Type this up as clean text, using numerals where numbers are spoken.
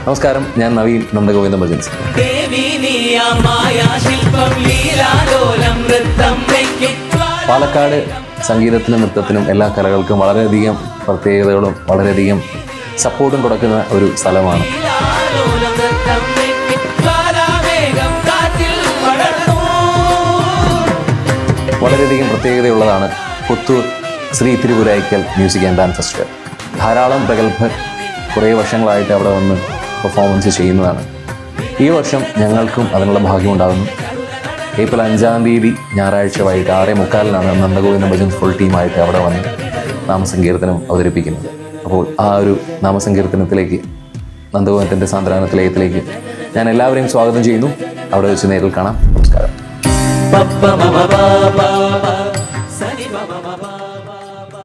നമസ്കാരം, ഞാൻ നവീൻ, നന്ദഗോവിന്ദ ഭജൻസ്. പാലക്കാട് സംഗീതത്തിനും നൃത്തത്തിനും എല്ലാ കലകൾക്കും വളരെയധികം പ്രത്യേകതകളും വളരെയധികം സപ്പോർട്ടും കൊടുക്കുന്ന ഒരു സ്ഥലമാണ്. വളരെയധികം പ്രത്യേകതയുള്ളതാണ് Puthur Sree Thirupuraikkal music and dance festival. ധാരാളം പ്രഗത്ഭർ കുറേ വർഷങ്ങളായിട്ട് അവിടെ വന്ന് പെർഫോമൻസ് ചെയ്യുന്നതാണ്. ഈ വർഷം ഞങ്ങൾക്കും അതിനുള്ള ഭാഗ്യമുണ്ടാകുന്നു. ഏപ്രിൽ 5-ാം തീയതി ഞായറാഴ്ച വൈകിട്ട് 6:45 നന്ദഗോവിന്ദ ഭജൻസ് ഫുൾ ടീമായിട്ട് അവിടെ വന്ന് നാമസങ്കീർത്തനം അവതരിപ്പിക്കുന്നത്. അപ്പോൾ ആ ഒരു നാമസങ്കീർത്തനത്തിലേക്ക്, നന്ദഗോവിന്ദൻ്റെ സാന്ദ്രാനത്തിലയത്തിലേക്ക് ഞാൻ എല്ലാവരെയും സ്വാഗതം ചെയ്യുന്നു. അവിടെ വെച്ച് നേരിൽ കാണാം. നമസ്കാരം.